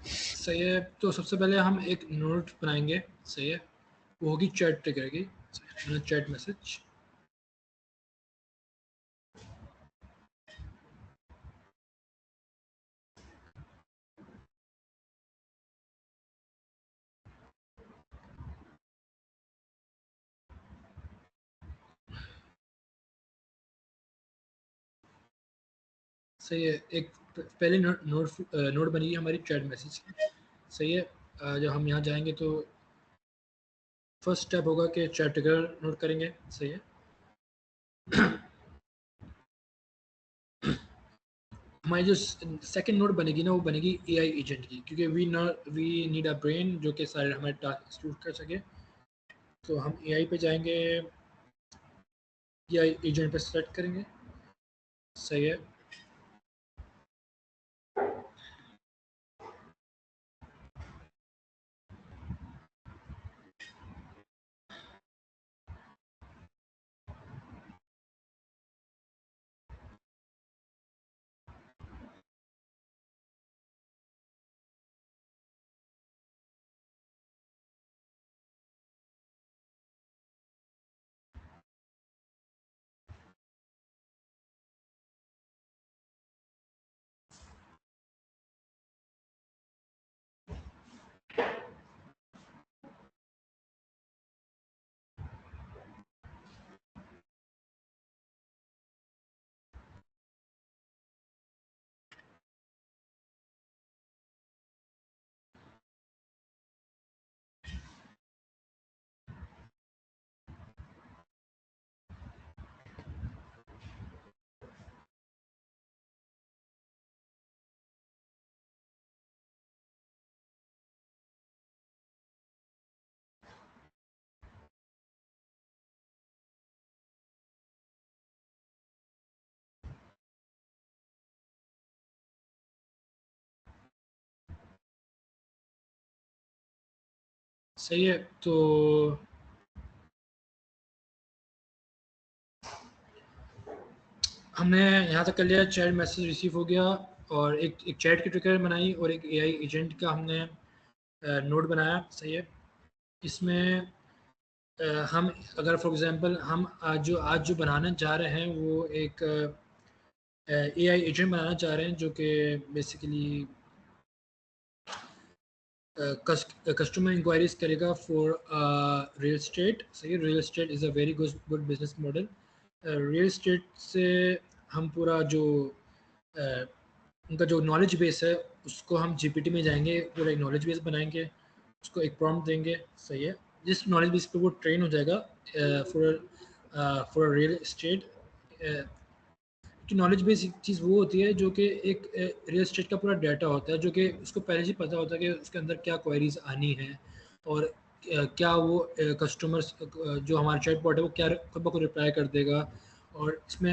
सही है। तो सबसे पहले हम एक नोट बनाएंगे। सही है, वो होगी चैट ट्रिगर की। Chat message. सही है, एक पहले नोट बनेगी हमारी चैट मैसेज की। सही है। जब हम यहाँ जाएंगे तो फर्स्ट स्टेप होगा कि चैट ट्रिगर नोट करेंगे। सही है। हमारी जो सेकंड नोट बनेगी ना, वो बनेगी एआई एजेंट की, क्योंकि वी नीड अ ब्रेन जो कि सारे हमारे टास्क एक्जीक्यूट कर सके। तो हम एआई पे जाएंगे, एआई एजेंट पे सेलेक्ट करेंगे। सही है। सही है। तो हमने यहाँ तक कर लिया, चैट मैसेज रिसीव हो गया, और एक चैट की ट्रिगर बनाई, और एक एआई एजेंट का हमने नोट बनाया। सही है। इसमें हम, अगर फॉर एग्जांपल हम आज जो बनाने जा रहे हैं वो एक एआई एजेंट बनाना चाह रहे हैं, जो कि बेसिकली कस्टमर इंक्वायरीज करेगा फॉर रियल स्टेट। सही, real estate is a very good business model. Real estate से हम पूरा जो uh, उनका जो नॉलेज बेस है, उसको हम जीपीटी में जाएंगे, पूरा एक नॉलेज बेस बनाएंगे, उसको एक प्रॉम्प्ट देंगे। सही है। जिस नॉलेज बेस पे वो ट्रेन हो जाएगा फॉर फॉर रियल एस्टेट। कि नॉलेज बेस चीज़ वो होती है जो कि एक रियल एस्टेट का पूरा डाटा होता है, जो कि उसको पहले से पता होता है कि उसके अंदर क्या क्वेरीज आनी है, और क्या वो कस्टमर्स जो हमारा चैट बॉट है वो क्या कब को रिप्लाई कर देगा। और इसमें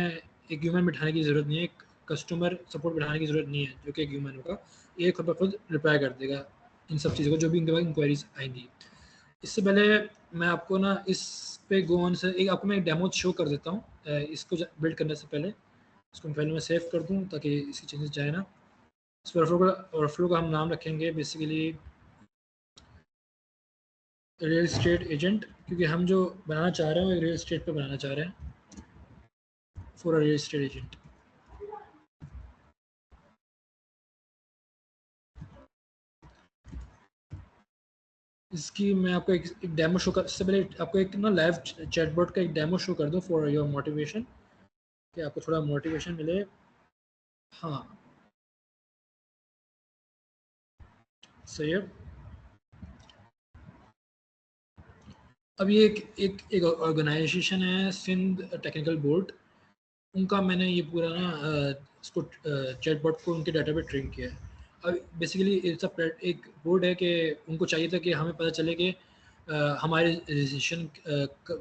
एक ह्यूमन बिठाने की ज़रूरत नहीं है, एक कस्टमर सपोर्ट बिठाने की ज़रूरत नहीं है, जो कि एक ह्यूमन होगा, ये खुद ब खुद रिप्लाई कर देगा इन सब चीज़ों को, जो भी इनके पास इंक्वायरीज आएंगी। इससे पहले मैं आपको ना इस पे गो ऑन से एक आपको मैं एक डेमो शो कर देता हूँ इसको बिल्ड करने से पहले। इसको मैं पहले मैं सेव कर दूँ ताकि इसकी चेंजेस जाए ना। इस वर्कफ्लो का हम नाम रखेंगे बेसिकली रियल स्टेट एजेंट, क्योंकि हम जो बनाना चाह रहे हैं वो रियल स्टेट पे बनाना चाह रहे हैं, for a real estate agent. इसकी मैं आपको एक डेमो शो कर, इससे पहले आपको एक ना लाइव चैटबॉट का एक डेमो शो कर दूँ फॉर योर मोटिवेशन, कि आपको थोड़ा मोटिवेशन मिले। हाँ, सही है। अब ये एक ऑर्गेनाइजेशन है, सिंध टेक्निकल बोर्ड। उनका मैंने ये पूरा ना इसको चैटबॉट को उनके डाटा पे ट्रेन किया है। अब बेसिकली इट्स एक बोर्ड है कि उनको चाहिए था कि हमें पता चले कि हमारी रजिस्ट्रेशन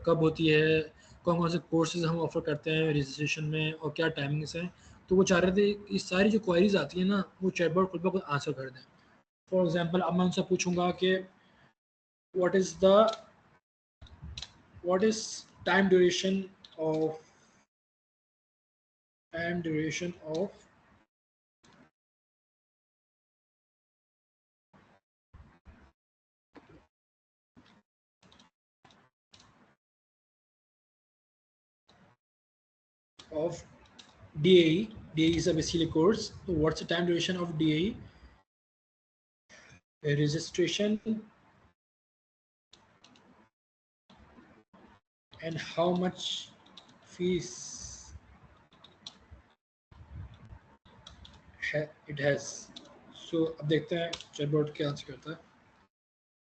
कब होती है, कौन कौन से कोर्सेज हम ऑफर करते हैं रजिस्ट्रेशन में, और क्या टाइमिंग्स हैं। तो वो चाह रहे थे कि सारी जो क्वारीज आती है ना, वो चैटबॉट खुद ब खुद आंसर कर दें। फॉर एग्जांपल, अब मैं उनसे पूछूंगा कि what is the what is time duration of time duration of of DAE. DAE is a basically course. So what's the time duration of DAE? Registration and how much fees it has. So अब देखते हैं chatbot क्या answer करता है.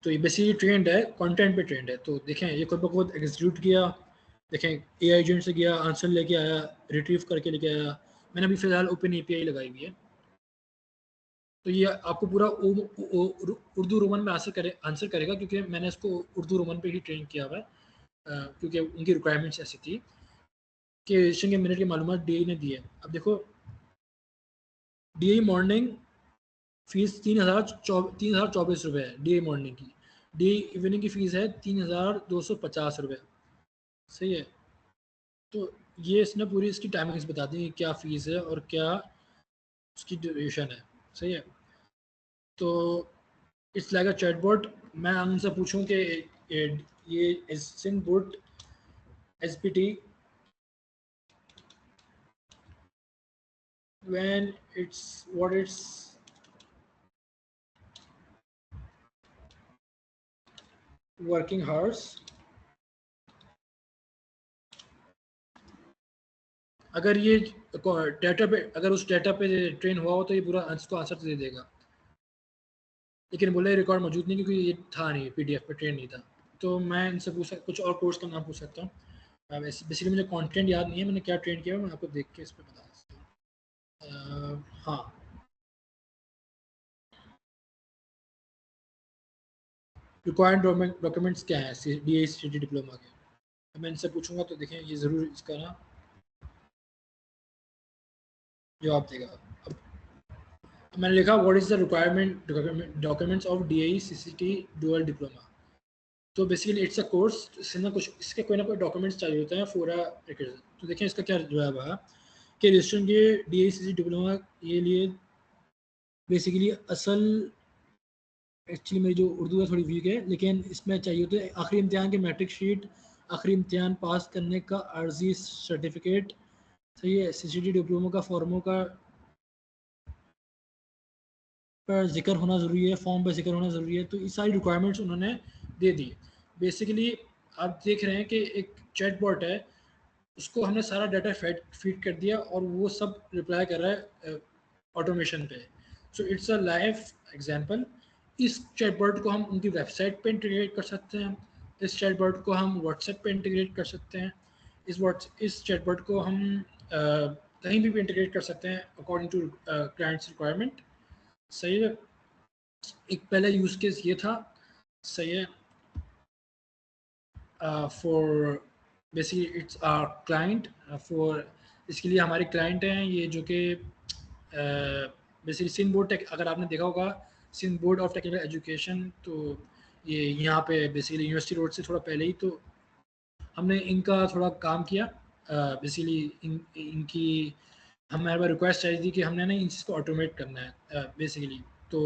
तो ये basically trend है, content पे ट्रेंड है. तो देखें ये खुद ब खुद एग्जीक्यूट किया, देखें एआई एजेंट से गया, आंसर लेके आया, रिट्रीव करके लेके आया. मैंने अभी फ़िलहाल ओपन एपीआई लगाई हुई है. तो ये आपको पूरा उर्दू रोमन में आंसर करेगा क्योंकि मैंने इसको उर्दू रोमन पे ही ट्रेन किया हुआ है. क्योंकि उनकी रिक्वायरमेंट्स ऐसी थी कि रजिस्ट्रेशन के मिनट की मालूमात डी ने दी है. अब देखो डी मॉर्निंग फीस 3,024 रुपये है डी मॉर्निंग की. डी इवनिंग की फ़ीस है 3,250 रुपये. सही है. तो ये इसने पूरी इसकी टाइमिंग्स बता दी क्या फ़ीस है और क्या उसकी ड्यूरेशन है. सही है. तो इट्स लाइक अ चैटबॉट. मैं उनसे पूछूं कि ये एसिंग बोट एसपीटी when it's what its working hours. अगर ये डाटा पे अगर उस डाटा पे ट्रेन हुआ हो तो ये पूरा इसको आंसर दे देगा. लेकिन बोले रिकॉर्ड मौजूद नहीं क्योंकि ये था नहीं, पीडीएफ पे ट्रेन नहीं था. तो मैं इनसे कुछ और कोर्स का नाम पूछ सकता हूँ. बेसिकली मुझे कंटेंट याद नहीं है मैंने क्या ट्रेन किया, मैं आपको देख के इस पर बता सकता हूँ. हाँ, रिक्वायर्ड डॉक्यूमेंट्स क्या है DACT डिप्लोमा के. मैं इनसे पूछूंगा तो देखें ये ज़रूर इसका ना जवाब देगा. अब मैंने लिखा what is the requirement documents of DAE CCT dual diploma. तो बेसिकली इट्स अ कोर्स. इससे ना कुछ इसके कोई ना कोई डॉक्यूमेंट्स चाहिए होते हैं फॉर अ. तो देखें इसका क्या जवाब है कि रजिस्ट्रेशन के DAE CCT डिप्लोमा ये लिए बेसिकली असल एक्चुअली मेरी जो उर्दू है थोड़ी वीक है, लेकिन इसमें चाहिए होते हैं आखिरी इम्तिहान के मैट्रिक शीट, आखिरी इम्तिहान पास करने का अर्जी सर्टिफिकेट. सही है. CCT डिप्लोमा का फॉर्मों का पर जिक्र होना ज़रूरी है, फॉर्म पर जिक्र होना ज़रूरी है. तो ये सारी रिक्वायरमेंट्स उन्होंने दे दी. बेसिकली आप देख रहे हैं कि एक चैटबॉट है, उसको हमने सारा डाटा फीड कर दिया और वो सब रिप्लाई कर रहा है ऑटोमेशन पे. So it's a live example. इस चैटबॉट को हम उनकी वेबसाइट पे इंटीग्रेट कर सकते हैं. इस चैटबॉट को हम व्हाट्सएप पे इंटीग्रेट कर सकते हैं. इस चैटबॉट को हम कहीं भी इंटीग्रेट कर सकते हैं अकॉर्डिंग टू क्लाइंट्स रिक्वायरमेंट. सही है. एक पहला यूज़ केस ये था. सही है. For basically it's our client for इसके लिए हमारे क्लाइंट हैं ये जो कि बेसिकली सिंध बोर्ड टेक. अगर आपने देखा होगा Sindh board of technical education, तो ये यहाँ पे बेसिकली यूनिवर्सिटी रोड से थोड़ा पहले ही तो हमने इनका थोड़ा काम किया. बेसिकली इनकी हमारे पास रिक्वेस्ट आई थी कि हमने ना इन चीज़ को ऑटोमेट करना है बेसिकली. तो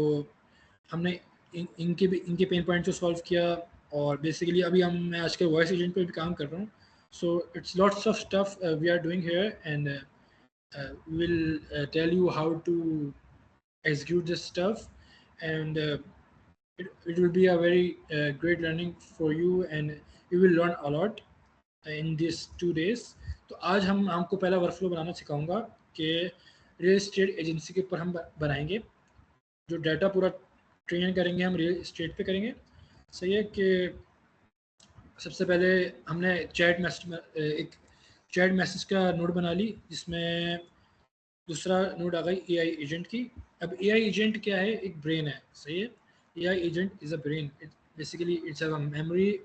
हमने इनके पेन पॉइंट को सॉल्व किया. और बेसिकली अभी मैं आजकल वॉइस एजेंट पे भी काम कर रहा हूँ. So it's lots of stuff we are doing here and will tell you how to execute this stuff. And it will be a very great learning for you and you will learn a lot in these 2 days. तो आज हमको पहला workflow बनाना सिखाऊंगा कि real estate agency के ऊपर हम बनाएंगे. जो डाटा पूरा ट्रेन करेंगे हम रियल एस्टेट पे करेंगे. सही है कि सबसे पहले हमने एक चैट मैसेज का नोड बना ली जिसमें दूसरा नोड आ गई एआई एजेंट की. अब एआई एजेंट क्या है? एक ब्रेन है. सही है. AI agent is a brain. Basically it's a memory.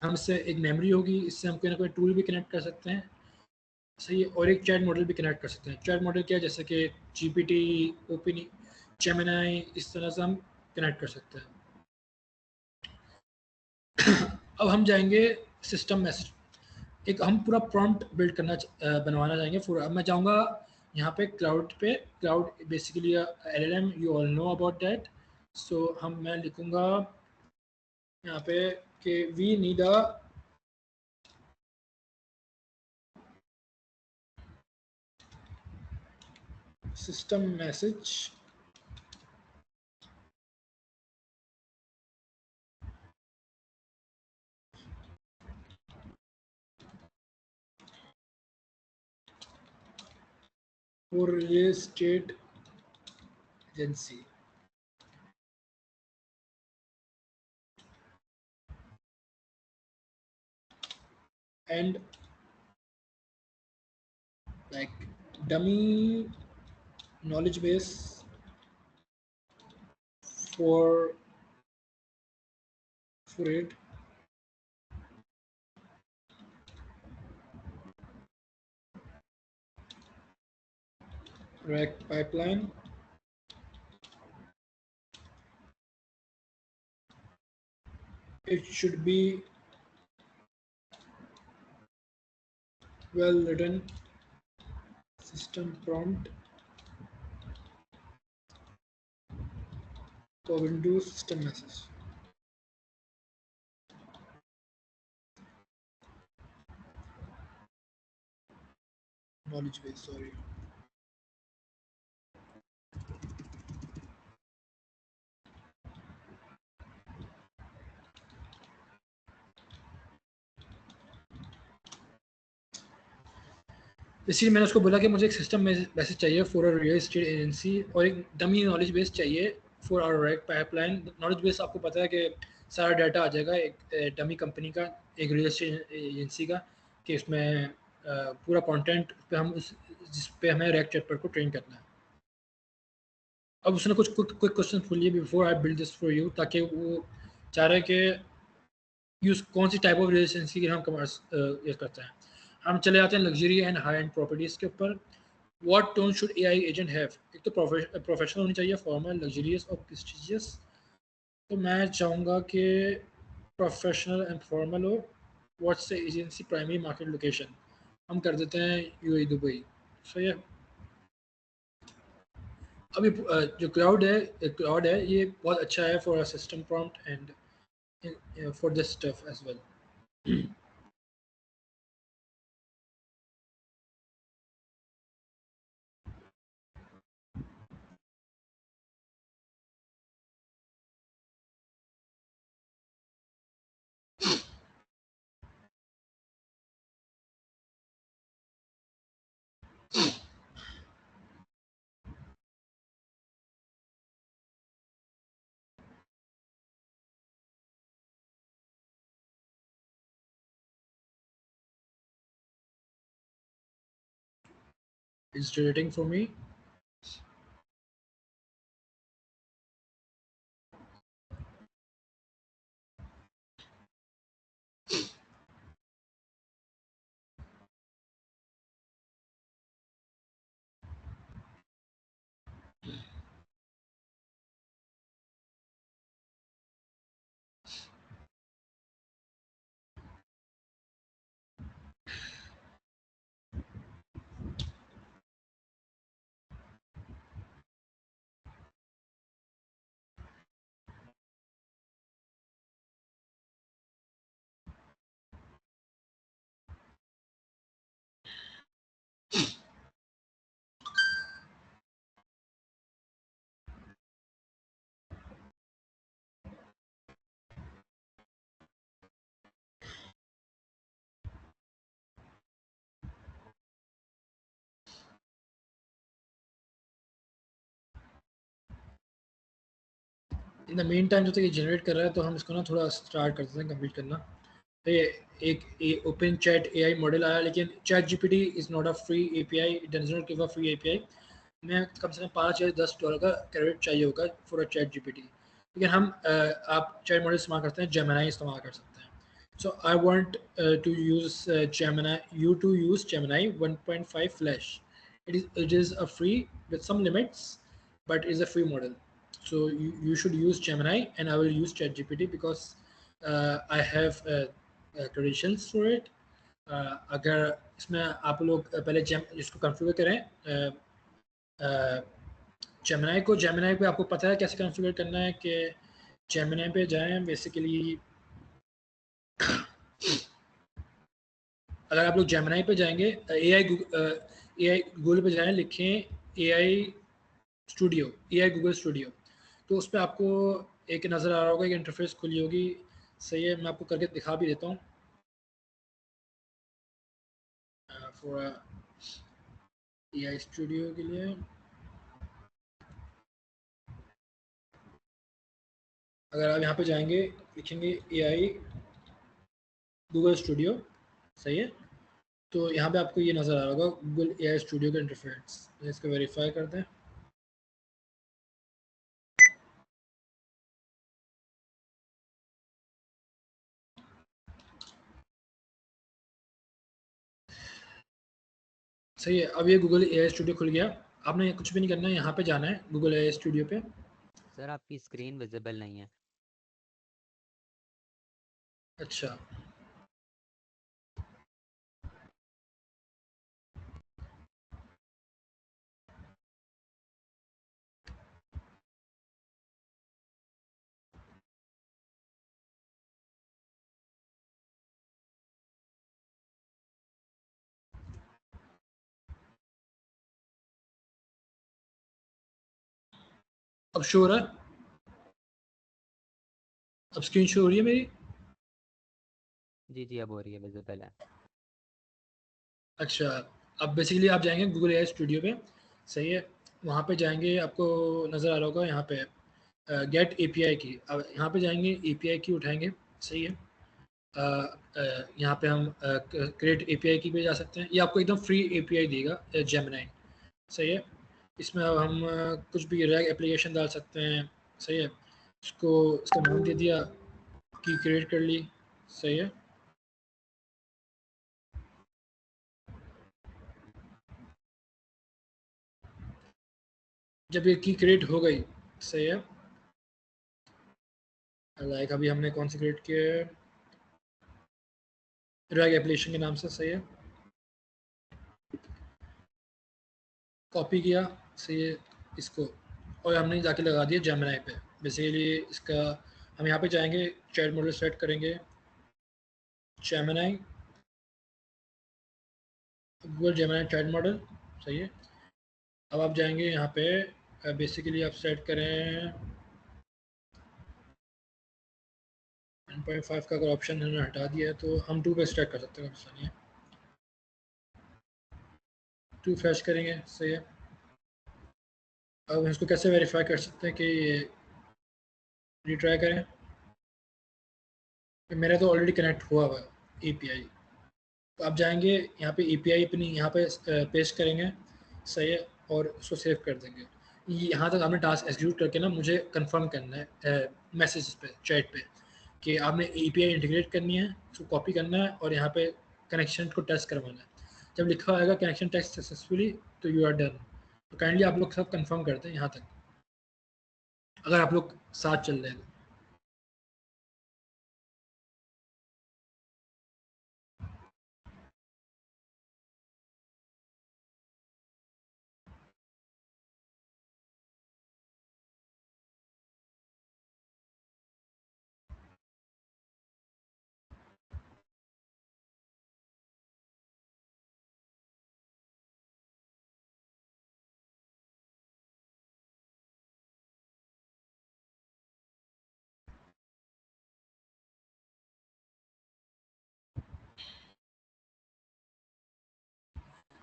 हमसे एक मेमोरी होगी, इससे हम कोई ना कोई टूल भी कनेक्ट कर सकते हैं. सही है. और एक चैट मॉडल भी कनेक्ट कर सकते हैं. चैट मॉडल क्या है? जैसे कि जीपीटी, ओपन, जेमिनी, इस तरह से हम कनेक्ट कर सकते हैं. अब हम जाएंगे सिस्टम मैसेज. एक हम पूरा प्रॉम्प्ट बिल्ड बनवाना चाहेंगे. अब मैं जाऊंगा यहाँ पे क्लाउड पे. Cloud basically LLM, you all know about that. So मैं लिखूंगा यहाँ पे कि we need a system message for real estate agency. And like dummy knowledge base for it, rack pipeline, it should be well written system prompt for Windows system message. Knowledge base, sorry. इसलिए मैंने उसको बोला कि मुझे एक system message चाहिए for a real estate agency और एक डमी नॉलेज बेस चाहिए for our RAG pipeline. Knowledge base आपको पता है कि सारा डाटा आ जाएगा एक डमी कंपनी का, एक रियल एस्टेट एजेंसी का, कि इसमें पूरा कंटेंट पे हम उस जिस पे हमें रैक चैप्टर को ट्रेन करना है। अब उसने कुछ क्विक क्वेश्चन पूछ लिए before I build this for you, ताकि वो चाह रहे कि यूज कौन सी टाइप ऑफ रियल एजेंसी की हम कमर्स करते हैं। हम चले जाते हैं luxury and high end properties के ऊपर। What tone should AI agent have? एक तो प्रोफेशनल होनी चाहिए, फॉर्मल, लग्जरियस और प्रेस्टिजियस। तो मैं चाहूँगा कि प्रोफेशनल एंड फॉर्मल हो। What's the agency primary market location? हम कर देते हैं यूएई दुबई। सो ये अभी जो क्लाउड है ये बहुत अच्छा है for system prompt and for this stuff as well. It's generating for me. In the meantime जब तक ये जनरेट कर रहा है तो हम इसको ना थोड़ा स्टार्ट करते हैं कंप्लीट करना। तो ये एक ओपन चैट एआई मॉडल आया, लेकिन chat GPT is not a free API, it does not give a free API. मैं कम से कम $5 या $10 का क्रेडिट चाहिए होगा फॉर अ चैट जीपीटी। लेकिन हम आप चैट मॉडल इस्तेमाल करते हैं, जेमिनी इस्तेमाल कर सकते हैं। So I want to use Gemini 1.5 flash. It is a free with some limits, but it's a free model. So you should use Gemini and I will use ChatGPT because I have credentials for it. अगर इसमें आप लोग पहले इसको configure करें Gemini पे आपको पता है कैसे कॉन्फ़िगर करना है कि जेमिनी पे जाएं बेसिकली। अगर आप लोग जेमिनी पे जाएंगे, ए आई गूगल पे जाएं, लिखें AI studio, AI Google studio. तो उस पे आपको एक नज़र आ रहा होगा, एक इंटरफेस खुली होगी। सही है, मैं आपको करके दिखा भी देता हूँ। फॉर AI स्टूडियो के लिए अगर आप यहाँ पे जाएंगे, लिखेंगे AI गूगल स्टूडियो। सही है, तो यहाँ पे आपको ये नज़र आ रहा होगा गूगल AI स्टूडियो का इंटरफेस। इसको वेरीफाई करते हैं। सही है, अब ये गूगल AI स्टूडियो खुल गया। आपने कुछ भी नहीं करना है, यहाँ पे जाना है गूगल AI स्टूडियो पे। सर आपकी स्क्रीन विजिबल नहीं है। अच्छा, अब शो हो रहा है, अब स्क्रीन शो हो रही है मेरी। जी जी, अब हो रही है, विजिबल है। अच्छा, अब बेसिकली आप जाएंगे गूगल AI स्टूडियो पे। सही है, वहाँ पे जाएंगे, आपको नज़र आ रहा होगा यहाँ पे गेट API की। अब यहाँ पे जाएंगे, API की उठाएंगे। सही है, यहाँ पे हम क्रिएट API की पे जा सकते हैं। ये आपको एकदम फ्री API देगा जेमिनी। सही है, इसमें अब हम कुछ भी रैग एप्लीकेशन डाल सकते हैं। सही है, इसको इसका नाम दे दिया, की क्रिएट कर ली। सही है, जब ये की क्रिएट हो गई। सही है, लाइक अभी हमने कौन सी क्रिएट किया है, रैग एप्लीकेशन के नाम से। सही है, कॉपी किया। सही है, इसको और हमने जाके लगा दिया जेमिनी पे। बेसिकली इसका हम यहाँ पे जाएंगे, चैट मॉडल सेट करेंगे Gemini, Google Gemini chat model. सही है, अब आप जाएंगे यहाँ पे, बेसिकली आप सेट करें 1.5 का। अगर ऑप्शन हमने हटा दिया है तो हम 2 पे स्टार्ट कर सकते हैं, ऑप्शन ये 2 फ्रेश करेंगे। सही है, अब हम इसको कैसे वेरीफाई कर सकते हैं कि रिट्राई करें। मेरा तो ऑलरेडी कनेक्ट हुआ हुआ है API। तो आप जाएंगे यहाँ पे API अपनी यहाँ पे पेस्ट करेंगे। सही है, और उसको सेव कर देंगे। यहाँ तक आपने टास्क एग्जीक्यूट करके ना मुझे कंफर्म करना है मैसेज पे, चैट पे, कि आपने API इंटीग्रेट करनी है, उसको कॉपी करना है और यहाँ पे कनेक्शन को टेस्ट करवाना है। जब लिखा होगा कनेक्शन टेस्ट सक्सेसफुली, तो यू आर डन। तो काइंडली आप लोग सब कंफर्म करते हैं यहाँ तक, अगर आप लोग साथ चल रहे हैं तो।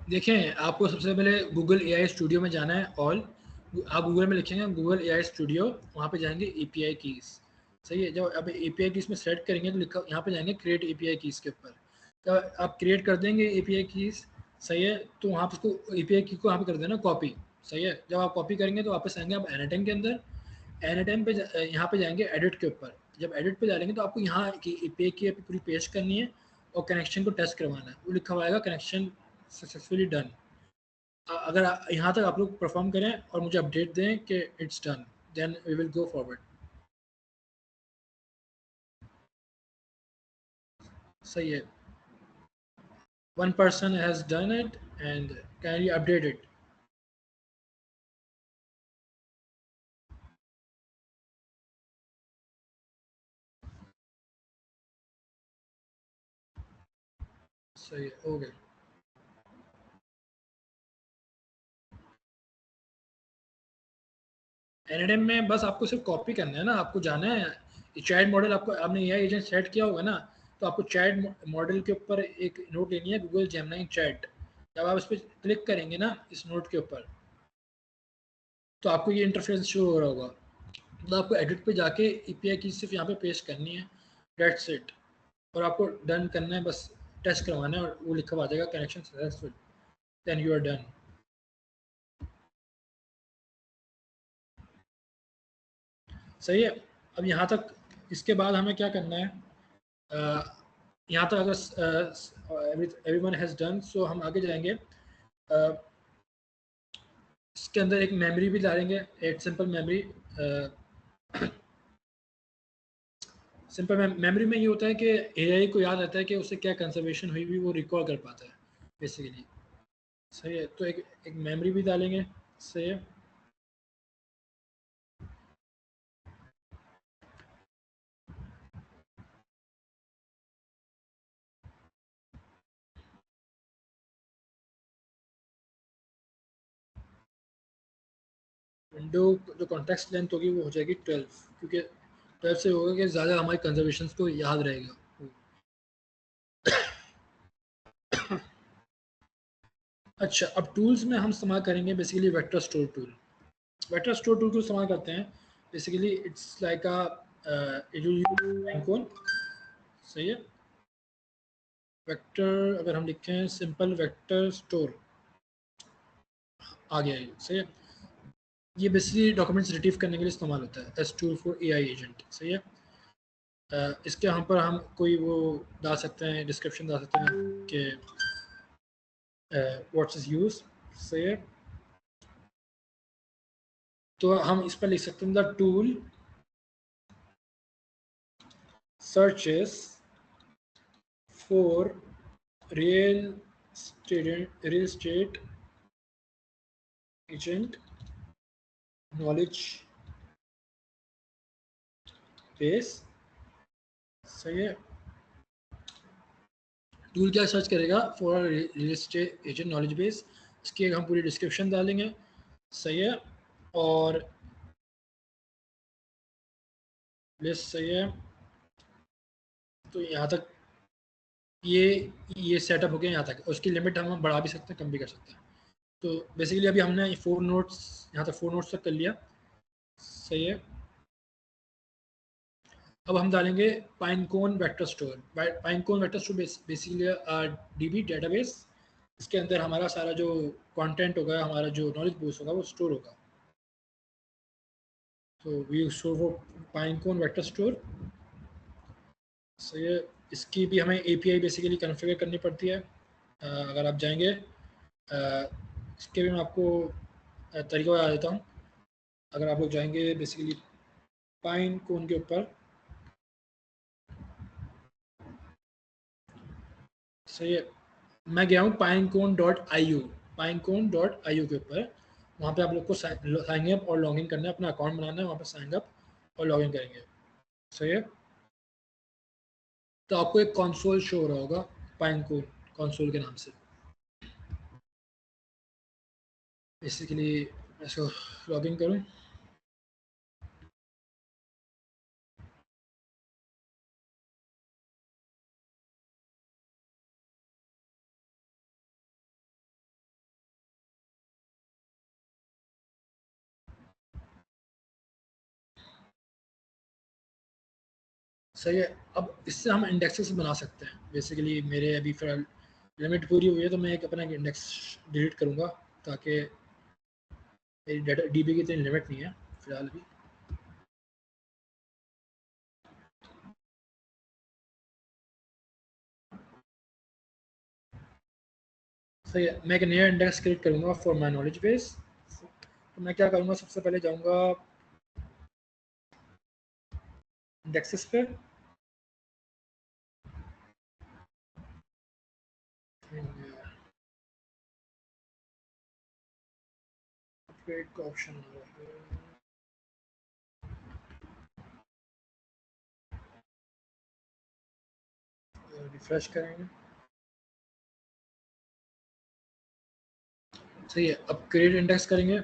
देखें, आपको सबसे पहले गूगल AI स्टूडियो में जाना है। ऑल आप गूगल में लिखेंगे गूगल AI स्टूडियो, वहाँ पे जाएंगे API कीज़। सही है, जब आप API कीज़ में सेलेक्ट करेंगे तो लिखा यहाँ पे जाएंगे क्रिएट API कीज़ के ऊपर। जब आप क्रिएट कर देंगे API कीज़, सही है, तो वहाँ पर उसको API की को यहाँ पे कर देना कॉपी। सही है, जब आप कॉपी करेंगे तो वापस आएंगे आप एनीटाइम के अंदर। एनीटाइम पे यहाँ पे जाएंगे एडिट के ऊपर। जब एडिट पे डालेंगे तो आपको यहाँ की API की पूरी पेस्ट करनी है और कनेक्शन को टेस्ट करवाना है। वो लिखा हुआ आएगा कनेक्शन सक्सेसफुली डन। अगर यहाँ तक आप लोग परफॉर्म करें और मुझे अपडेट दें कि it's done, then we will go forward. सही है, 1 person has done it and can you update it. सही है, हो गया। NNM में बस आपको सिर्फ कॉपी करना है ना, आपको जाना है चैट मॉडल, आपको आपने AI एजेंट सेट किया होगा ना, तो आपको चैट मॉडल के ऊपर एक नोट लेनी है, गूगल जेमिनी चैट। जब आप उस पर क्लिक करेंगे ना इस नोट के ऊपर, तो आपको ये इंटरफेस शो हो रहा होगा। तो आपको एडिट पे जाके API की सिर्फ यहाँ पे पेस्ट करनी है, डेट्स इट। और आपको डन करना है, बस टेस्ट करवाना है और वो लिखा हुआ आ जाएगा connection successful, then you are done. सही है। अब यहाँ तक, इसके बाद हमें क्या करना है, यहाँ तक अगर एवरीवन हैज़ डन, सो हम आगे जाएंगे। इसके अंदर एक मेमोरी भी डालेंगे, एक सिंपल मेमोरी। सिंपल मेमोरी में ये होता है कि AI को याद रहता है कि उससे क्या कंजर्वेशन हुई भी वो रिकॉल कर पाता है बेसिकली। सही है, तो एक मेमोरी भी डालेंगे। सही है। विंडो जो कॉन्टेक्स्ट लेंथ होगी वो हो जाएगी 12, क्योंकि 12 से होगा कि ज़्यादा हमारी कंजर्वेशन को याद रहेगा। अच्छा, अब टूल्स में हम इस्तेमाल करेंगे basically vector store tool. Vector store tool को इस्तेमाल करते हैं बेसिकली, इट्स लाइक अ सही है। वेक्टर अगर हम लिखें सिंपल वेक्टर स्टोर, आ गया ये। सही है। ये बेसिकली डॉक्यूमेंट्स रिट्रीव करने के लिए इस्तेमाल होता है S tool for AI agent. सही है। इसके यहाँ पर हम कोई वो डाल सकते हैं, डिस्क्रिप्शन डाल सकते हैं कि व्हाट्स इज यूज। सही है। तो हम इस पर लिख सकते हैं the tool searches for real estate agent knowledge base. सही है। टूल क्या सर्च करेगा for real estate agent knowledge base, इसकी हम पूरी डिस्क्रिप्शन डालेंगे। सही है। और लिस्ट। सही है। तो यहाँ तक ये सेटअप हो गया यहाँ तक। उसकी लिमिट हम बढ़ा भी सकते हैं, कम भी कर सकते हैं। तो बेसिकली अभी हमने 4 नोट्स, यहाँ तक 4 नोट्स तक कर लिया। सही है। अब हम डालेंगे Pinecone vector store. Pinecone vector store basically DB database. इसके अंदर हमारा सारा जो कंटेंट होगा, हमारा जो नॉलेज बेस होगा वो स्टोर होगा। तो we store for Pinecone vector store. सही है। इसकी भी हमें API बेसिकली कॉन्फ़िगर करनी पड़ती है। अगर आप जाएंगे, इसके भी मैं आपको तरीका बता देता हूँ। अगर आप लोग जाएंगे बेसिकली पाइन कोन के ऊपर, सही है, मैं गया हूँ pinecone.io, pinecone.io के ऊपर। वहाँ पे आप लोग को साइन अप और लॉगिन करना है, अपना अकाउंट बनाना है, वहाँ पे साइन अप और लॉगिन करेंगे। सही है। तो आपको एक कंसोल शो हो रहा होगा पाइनकोन कंसोल के नाम से। बेसिकली इसको लॉगिन करूँ। सही है। अब इससे हम इंडेक्सेस बना सकते हैं। बेसिकली मेरे अभी फिलहाल लिमिट पूरी हुई है, तो मैं एक अपना इंडेक्स डिलीट करूँगा, ताकि मेरी डाटा DB की इतनी लिमिट नहीं है फिलहाल अभी। सही है। मैं एक नया इंडेक्स क्रिएट करूँगा फॉर माई नॉलेज बेस। तो मैं क्या करूँगा, सबसे पहले जाऊँगा इंडेक्सेस पे, अपग्रेड का ऑप्शन रिफ्रेश करेंगे। सही है। अब क्रिएट इंडेक्स करेंगे।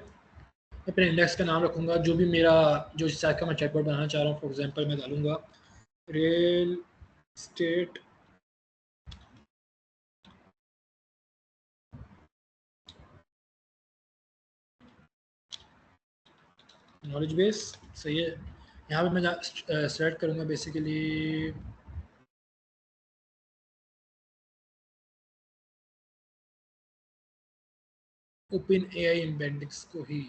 मैं अपने इंडेक्स का नाम रखूँगा जो भी मेरा जो इस साइट का मैं चैटबॉट बनाना चाह रहा हूँ। फॉर एग्जांपल मैं डालूँगा रियल स्टेट नॉलेज बेस। सही है, यहाँ पे मैं सेलेक्ट करूँगा बेसिकली ओपन एआई एम्बेडिंग्स को ही।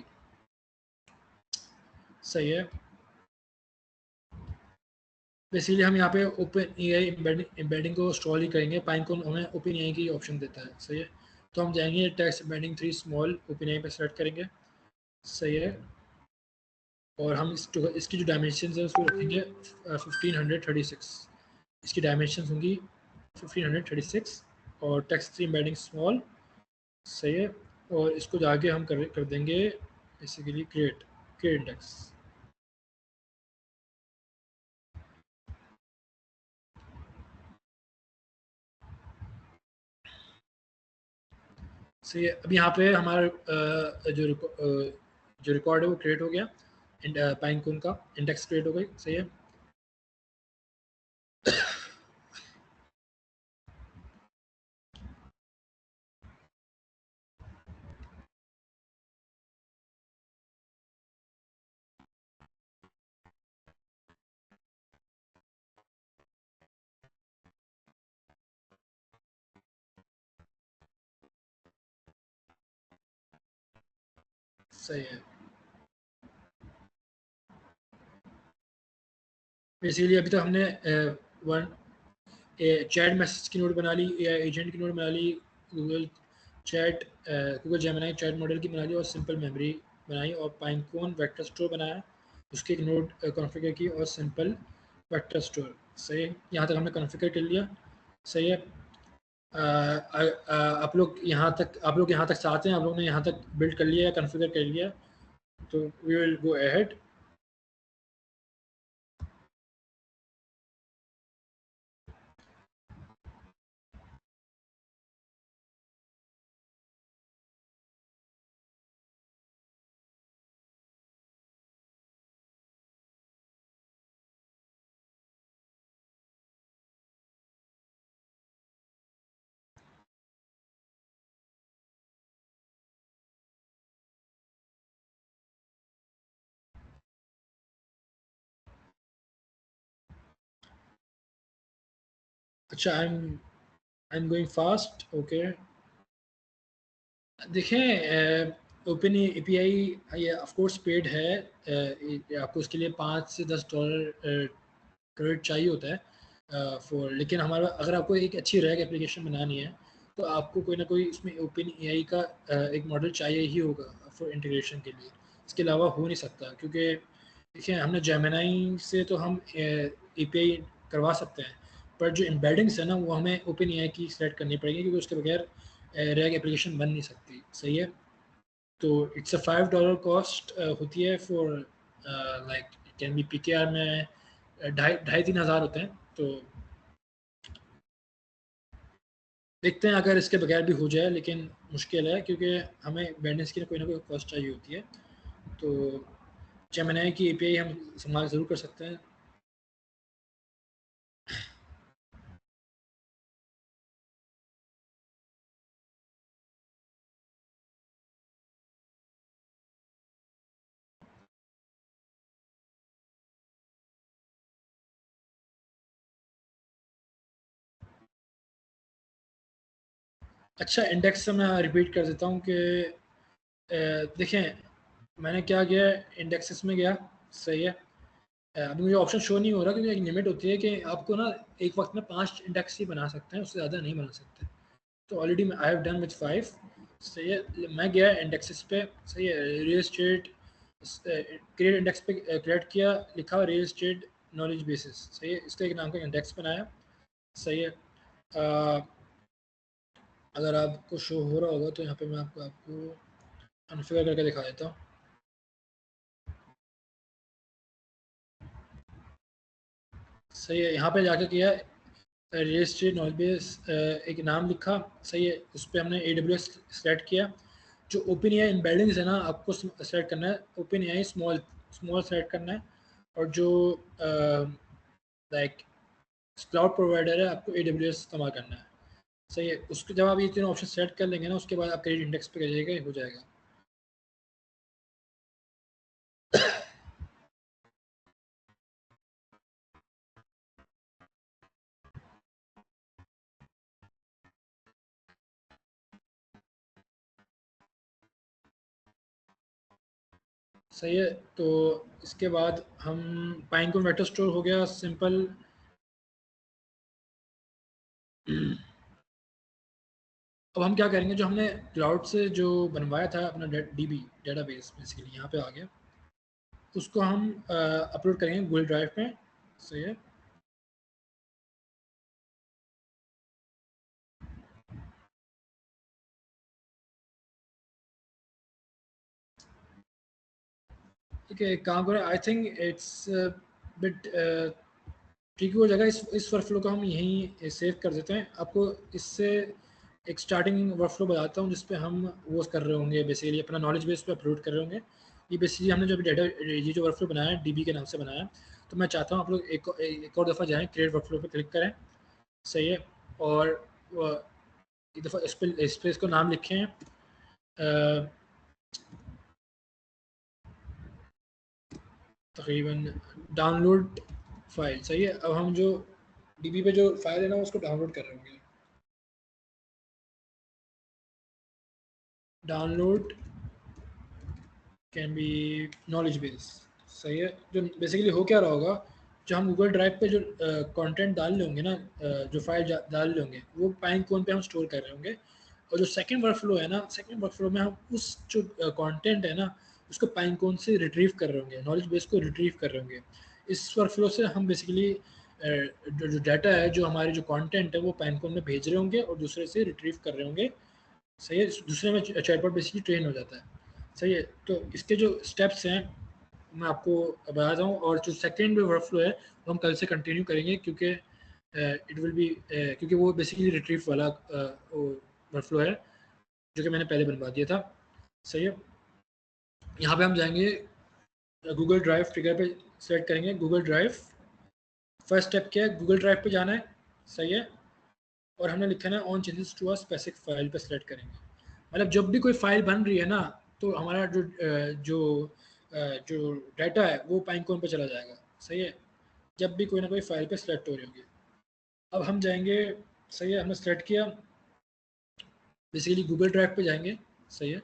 सही है, बेसिकली हम यहाँ पे ओपन एआई एम्बेडिंग को इंस्टॉल ही करेंगे। पाइनकोन हमें ओपन एआई की ऑप्शन देता है। सही है, तो हम जाएंगे text embedding 3 small open AI पे सेलेक्ट करेंगे। सही है, और हम इसकी जो डायमेंशन है उसको रखेंगे 1536। इसकी डायमेंशन होंगी 1536 और टेक्स्ट 3 एम्बेडिंग स्मॉल। सही है, और इसको जाके हम कर देंगे बेसिकली क्रिएट इंडेक्स। सही है, अब यहाँ पे हमारा जो रिकॉर्ड है वो क्रिएट हो गया। पाइनकोन का इंडेक्स क्रिएट हो गई। सही है, सही है। बेसिकली अभी तक हमने वन चैट मैसेज की नोट बना ली, एजेंट की नोट बना ली, Google chat Google Gemini chat model की बना ली, और सिंपल मेमोरी बनाई, और पाइनकोन वेक्टर स्टोर बनाया, उसकी एक नोट कॉन्फ़िगर की, और सिंपल वेक्टर स्टोर। सही है, यहाँ तक हमने कॉन्फ़िगर कर लिया। सही है, आप लोग यहाँ तक साथ हैं, आप लोग ने यहाँ तक बिल्ड कर लिया, कॉन्फ़िगर कर लिया, तो वी विल गो अहेड। अच्छा, I am going fast. Okay, देखें ओपन एपीआई ये ऑफ कोर्स पेड है। आपको इसके लिए $5 से $10 क्रेडिट चाहिए होता है फॉर, लेकिन हमारा अगर आपको एक अच्छी रैग एप्लीकेशन बनानी है तो आपको कोई ना कोई इसमें ओपन एआई का एक मॉडल चाहिए ही होगा फॉर इंटीग्रेशन के लिए। इसके अलावा हो नहीं सकता, क्योंकि देखिए हमने जेमिनी से तो हम एपीआई करवा सकते हैं, पर जो एम्बेडिंग्स है ना वो हमें ओपन एआई की सेलेक्ट करनी पड़ेगी, क्योंकि उसके बगैर रैग एप्लीकेशन बन नहीं सकती। सही है, तो इट्स अ $5 कॉस्ट होती है for like it can be PKR में 2,500-3,000 होते हैं। तो देखते हैं अगर इसके बगैर भी हो जाए, लेकिन मुश्किल है क्योंकि हमें बैंडेज की कोई ना कोई कॉस्ट चाहिए होती है। तो जेमिनी की एपीआई हम इस्तेमाल ज़रूर कर सकते हैं। अच्छा, इंडेक्स से मैं रिपीट कर देता हूँ कि देखें मैंने क्या किया, इंडेक्सेस में गया। सही है, अभी मुझे ऑप्शन शो नहीं हो रहा क्योंकि एक लिमिट होती है कि आपको ना एक वक्त में 5 इंडेक्स ही बना सकते हैं, उससे ज़्यादा नहीं बना सकते। तो already I have done with 5। सही है, मैं गया इंडेक्सेस पे। सही है, रियल एस्टेट क्रिएट इंडेक्स पे क्रिएट किया, लिखा रियल एस्टेट नॉलेज बेसिस। सही है, इसका एक नाम का इंडेक्स बनाया। सही है, अगर आपको शो हो रहा होगा तो यहाँ पे मैं आपको कॉन्फ़िगर करके दिखा देता हूँ। सही है, यहाँ पे जाके किया रजिस्ट्री नॉलेज बेस, एक नाम लिखा। सही है, उस पर हमने AWS सेलेक्ट किया, जो ओपन एआई एम्बेडिंग्स है ना, आपको सेलेक्ट करना है open AI small small select करना है, और जो लाइक क्लाउड प्रोवाइडर है आपको AWS इस्तेमाल करना है। सही है, उसके जब आप ये तीनों ऑप्शन सेलेक्ट कर लेंगे ना, उसके बाद आप क्रेडिट इंडेक्स पे करिएगा, हो जाएगा। सही है, तो इसके बाद हम पाइनकोन वेक्टर स्टोर हो गया सिंपल। अब हम क्या करेंगे, जो हमने क्लाउड से जो बनवाया था अपना DB डेटाबेस, बेसिकली यहाँ पे आ गया, उसको हम अपलोड करेंगे गूगल ड्राइव पे। सही है, ठीक है, एक काम करें, आई थिंक इट्स बिट ठीक हो जाएगा। इस वर्कफ्लो को हम यहीं सेव कर देते हैं। आपको इससे एक स्टार्टिंग वर्कफ्लो बताता हूँ जिस पे हम वो कर रहे होंगे, बेसिकली अपना नॉलेज बेस पे अपलोड कर रहे होंगे। ये बेसिकली हमने जो डेटा, ये जो वर्कफ्लो बनाया है DB के नाम से बनाया है। तो मैं चाहता हूँ आप लोग एक और दफ़ा जाएँ, क्रिएट वर्कफ्लो पे क्लिक करें। सही है, और एक दफ़ा इस पे इसको नाम लिखें तकरीबन डाउनलोड फाइल। सही है, अब हम जो DB पे जो फाइल है ना, उसको डाउनलोड कर रहे होंगे। Download can be knowledge base. सही है, जो बेसिकली हो क्या रहा होगा, जो हम गूगल ड्राइव पे जो कंटेंट डाल रहे होंगे ना, जो फाइल डाल रहे होंगे, वो पाइनकोन पे हम स्टोर कर रहे होंगे। और जो सेकंड वर्कफ्लो है ना, सेकंड वर्कफ्लो में हम उस जो कंटेंट है ना, उसको पाइनकोन से रिट्रीव कर रहे होंगे, नॉलेज बेस को रिट्रीव कर रहे होंगे। इस वर्कफ्लो से हम बेसिकली जो डाटा है, जो हमारे जो कंटेंट है, वो पाइनकोन में भेज रहे होंगे और दूसरे से रिट्रीव कर रहे होंगे। सही है, दूसरे में चैटबॉट बेसिकली ट्रेन हो जाता है। सही है, तो इसके जो स्टेप्स हैं मैं आपको बताता हूँ, और जो सेकेंड वर्क फ्लो है वो हम कल से कंटिन्यू करेंगे, क्योंकि इट विल बी क्योंकि वो बेसिकली रिट्रीव वाला वर्क फ्लो है जो कि मैंने पहले बनवा दिया था। सही है, यहाँ पे हम जाएंगे गूगल ड्राइव ट्रिगर पे, सेलेक्ट करेंगे गूगल ड्राइव। फर्स्ट स्टेप क्या है, गूगल ड्राइव पे जाना है। सही है, और हमने लिखा है on changes to a specific file पे सेलेक्ट करेंगे। मतलब जब भी कोई फाइल बन रही है ना, तो हमारा जो डाटा है वो पाइनकोन पे चला जाएगा। सही है, जब भी कोई ना कोई फाइल पे सेलेक्ट हो रही होगी। अब हम जाएंगे, सही है, हमने सेलेक्ट किया, बेसिकली गूगल ड्राइव पे जाएंगे। सही है,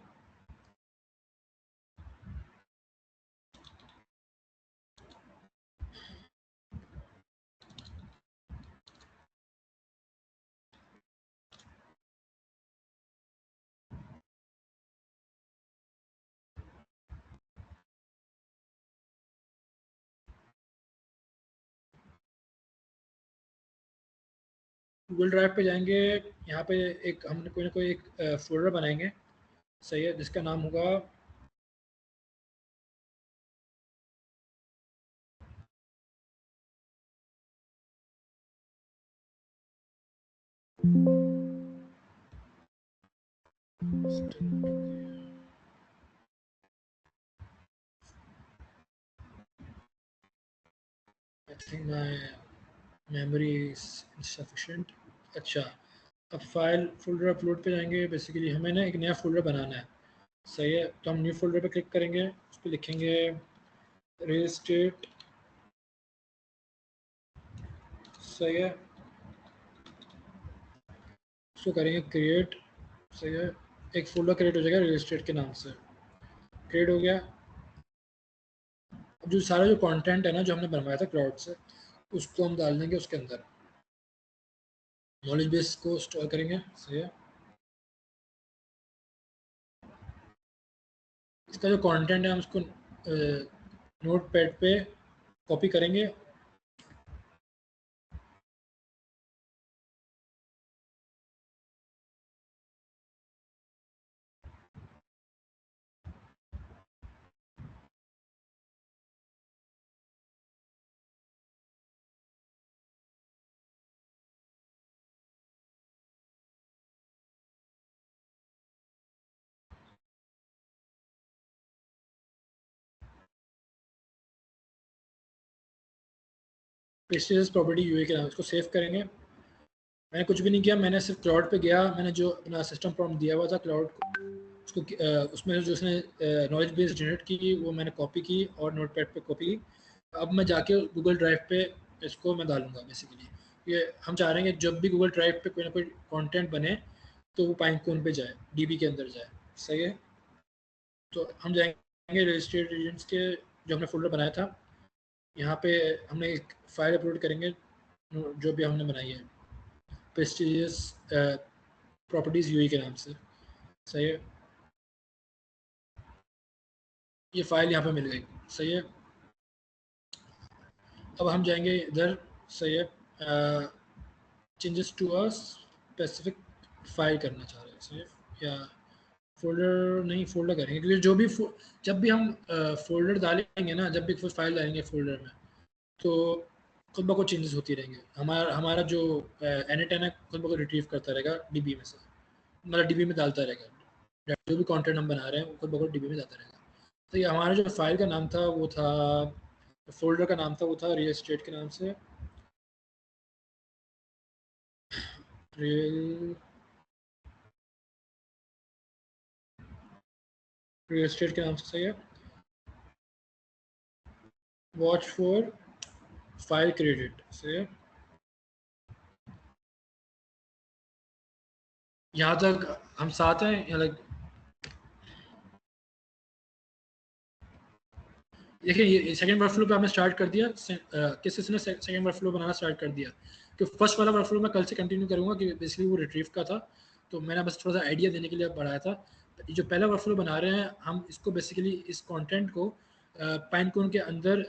गूगल ड्राइव पे जाएंगे, यहाँ पे एक हमने कोई ना कोई एक फोल्डर बनाएंगे। सही है, जिसका नाम होगा I think my memory is insufficient। अच्छा, अब फाइल फोल्डर अपलोड पे जाएंगे, बेसिकली हमें ना एक नया फोल्डर बनाना है। सही है, तो हम न्यू फोल्डर पे क्लिक करेंगे, उस पर लिखेंगे रियल एस्टेट। सही है, उसको करेंगे क्रिएट। सही है, एक फोल्डर क्रिएट हो जाएगा रियल एस्टेट के नाम से, क्रिएट हो गया। अब जो सारा जो कंटेंट है ना, जो हमने बनवाया था क्लाउड से, उसको हम डाल देंगे उसके अंदर, नॉलेज बेस को स्टोर करेंगे। सही है, इसका जो कंटेंट है हम उसको नोट पैड पे कॉपी करेंगे। प्रेस्टिजियस प्रॉपर्टी यूए के नाम, इसको सेव करेंगे। मैंने कुछ भी नहीं किया, मैंने सिर्फ क्लाउड पे गया, मैंने जो अपना सिस्टम प्रॉम्प्ट दिया हुआ था क्लाउड को, उसको उसमें जो उसने नॉलेज बेस जनरेट की वो मैंने कॉपी की और नोटपैड पे कॉपी की। अब मैं जाके गूगल ड्राइव पे इसको मैं डालूंगा। बेसिकली ये हम चाह रहे हैं कि जब भी गूगल ड्राइव पे कोई ना कोई कंटेंट बने तो वो पाइनकून पे जाए, डीबी के अंदर जाए। सही है, तो हम जाएंगे रजिस्ट्रेड एजेंट्स के जो हमने फोल्डर बनाया था, यहाँ पे हमने एक फाइल अपलोड करेंगे जो भी हमने बनाई है, प्रेस्टिजियस प्रॉपर्टीज़ यूई के नाम से। सही है, ये फाइल यहाँ पे मिल गई। सही है, अब हम जाएंगे इधर। सही है, changes to a specific file करना चाह रहे हैं। सही है, या फोल्डर नहीं, फोल्डर करेंगे क्योंकि जो भी जब भी हम फोल्डर डालेंगे ना, जब भी कोई फाइल डालेंगे फोल्डर में, तो खुद ब खुद चेंजेस होती रहेंगे। हमारा हमारा जो एनिटन है खुद ब खुद रिट्रीव करता रहेगा डीबी में से, मतलब डीबी में डालता रहेगा। जो भी कंटेंट हम बना रहे हैं वो खुद ब खुद डीबी में जाता रहेगा। तो ये हमारा जो फाइल का नाम था वो था, फोल्डर का नाम था वो था रियल एस्टेट के नाम से, रियल रियल एस्टेट के नाम से। सही है, वॉच फॉर फाइल क्रेडिट। सही है, यहाँ तक हम साथ हैं। लाइक देखिए, ये सेकंड वर्क फ्लो पे हमने स्टार्ट कर दिया। किसी ने सेकंड वर्क फ्लो बनाना स्टार्ट कर दिया, कि फर्स्ट वाला वर्क फ्लो मैं कल से कंटिन्यू करूँगा कि बेसिकली वो रिट्रीव का था, तो मैंने बस थोड़ा सा आइडिया देने के लिए बढ़ाया था। जो पहला वर्क फ्लो बना रहे हैं हम, इसको बेसिकली इस कंटेंट को पाइनकून के अंदर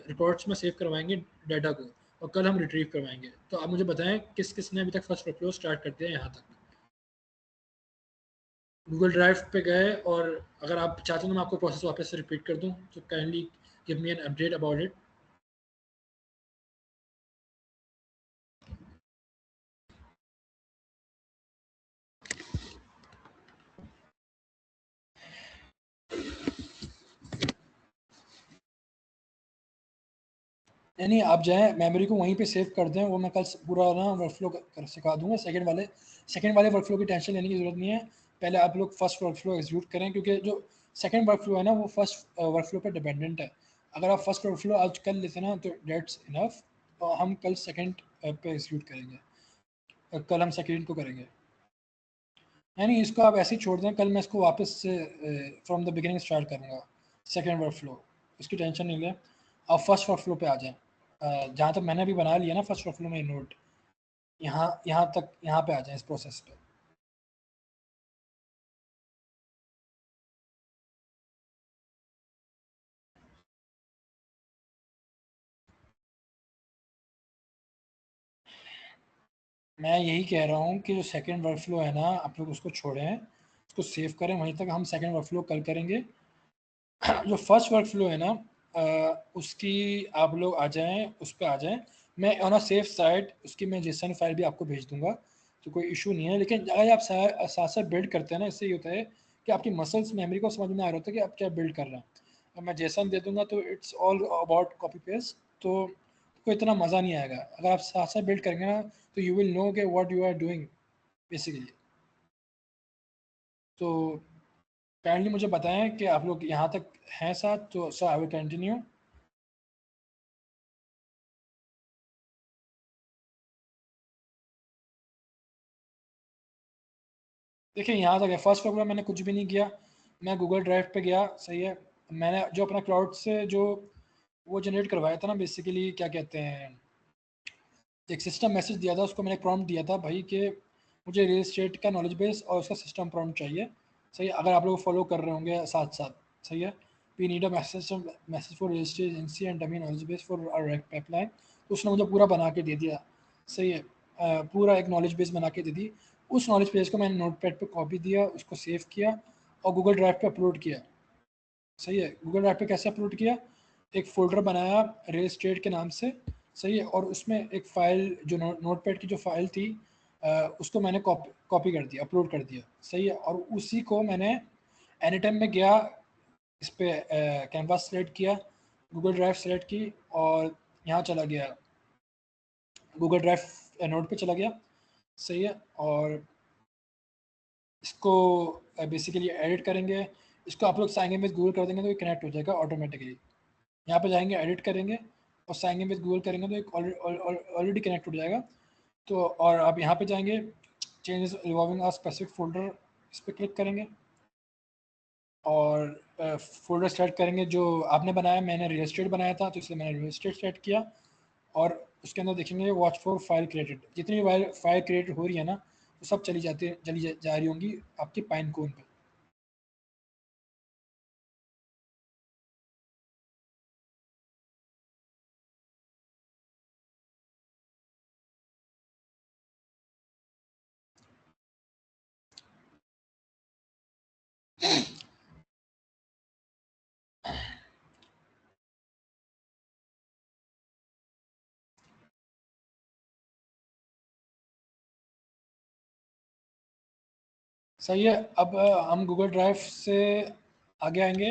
रिकॉर्ड्स में सेव करवाएंगे डाटा को, और कल हम रिट्रीव करवाएंगे। तो आप मुझे बताएं किस किस ने अभी तक फर्स्ट वर्क फ्लो स्टार्ट कर दिया यहाँ तक। गूगल ड्राइव पे गए, और अगर आप चाहते हैं तो मैं आपको प्रोसेस वापस से रिपीट कर दूं, तो kindly give me an update about it. नहीं नहीं, आप जाएँ मेमोरी को वहीं पे सेव कर दें, वो मैं कल पूरा ना वर्कफ्लो कर सिखा दूंगा। सेकंड वाले वर्कफ्लो की टेंशन लेने की ज़रूरत नहीं है। पहले आप लोग फर्स्ट वर्कफ्लो एग्जीक्यूट करें, क्योंकि जो सेकंड वर्कफ्लो है ना वो फर्स्ट वर्कफ्लो पे डिपेंडेंट है। अगर आप फर्स्ट वर्कफ्लो आज कर लेते ना तो डेट्स इनफ, और हम कल सेकंड पे एग्जीक्यूट करेंगे। कल हम सेकंड को करेंगे। नहीं, इसको आप ऐसे ही छोड़ दें, कल मैं इसको वापस से फ्रॉम द बिगिनिंग स्टार्ट करूँगा सेकेंड वर्क फ्लो। उसकी टेंशन नहीं लें, आप फर्स्ट वर्क फ्लो पे आ जाएँ। जहाँ तक मैंने अभी बना लिया ना फर्स्ट वर्क फ्लो में नोट, यहाँ यहाँ तक, यहाँ पे आ जाएँ इस प्रोसेस पे। मैं यही कह रहा हूँ कि जो सेकेंड वर्क फ्लो है ना, आप लोग उसको छोड़ें, उसको सेव करें, वहीं तक हम सेकेंड वर्क फ्लो कल करेंगे। जो फर्स्ट वर्क फ्लो है ना, उसकी आप लोग आ जाएं, उस पर आ जाएं। मैं ऑन अ सेफ साइड उसकी मैं जेसन फाइल भी आपको भेज दूंगा, तो कोई इशू नहीं है। लेकिन अगर आप साथ साथ बिल्ड करते हैं ना, इससे ये होता है कि आपकी मसल्स मेमोरी को समझ में आ रहा होता है कि आप क्या बिल्ड कर रहे हैं। अब मैं जेसन दे दूंगा तो it's all about copy paste, तो कोई इतना मज़ा नहीं आएगा। अगर आप साथ साथ बिल्ड करेंगे ना तो यू विल नो कि what you are doing basically. तो काइंडली मुझे बताएं कि आप लोग यहाँ तक हैं साथ, तो सर आई विल कंटिन्यू। देखिए, यहाँ तक है फर्स्ट वर्क में मैंने कुछ भी नहीं किया। मैं गूगल ड्राइव पे गया। सही है, मैंने जो अपना क्लाउड से जो वो जनरेट करवाया था ना, बेसिकली क्या कहते हैं, एक सिस्टम मैसेज दिया था, उसको मैंने प्रॉम्प्ट दिया था भाई कि मुझे रियल एस्टेट का नॉलेज बेस और उसका सिस्टम प्रॉम्प्ट चाहिए। सही है, अगर आप लोग फॉलो कर रहे होंगे साथ साथ। सही है, we need a message for real estate agency and dummy knowledge base for our pipeline. तो उसने मुझे पूरा बना के दे दिया। सही है, पूरा एक नॉलेज बेस बना के दे दी। उस नॉलेज बेस को मैंने नोटपैड पे कॉपी दिया, उसको सेव किया और गूगल ड्राइव पे अपलोड किया। सही है, गूगल ड्राइव पे कैसे अपलोड किया, एक फ़ोल्डर बनाया रियल एस्टेट के नाम से। सही है, और उसमें एक फ़ाइल जो नोटपैड की जो फ़ाइल थी, उसको मैंने कॉपी कर दिया, अपलोड कर दिया। सही है, और उसी को मैंने एनी टाइम में गया, इस पर कैनवास सेलेक्ट किया, गूगल ड्राइव सेलेक्ट की, और यहाँ चला गया गूगल ड्राइव नोट पे चला गया, सही है। और इसको बेसिकली एडिट करेंगे, इसको आप लोग साइन विद गूगल कर देंगे तो ये कनेक्ट हो जाएगा ऑटोमेटिकली। यहाँ पे जाएंगे एडिट करेंगे और साइन विद गूगल करेंगे तो एक ऑलरेडी कनेक्ट हो जाएगा। तो और आप यहाँ पे जाएंगे changes involving a specific folder, इस पर क्लिक करेंगे और फोल्डर सेलेक्ट करेंगे जो आपने बनाया। मैंने रियल एस्टेट बनाया था तो इसलिए मैंने रियल एस्टेट सेलेक्ट किया और उसके अंदर देखेंगे वॉच फॉर फाइल क्रिएटेड। जितनी भी फाइल क्रिएटेड हो रही है ना तो सब चली जा रही होंगी आपकी पाइन कोन पे। सही है। अब हम गूगल ड्राइव से आगे आएंगे।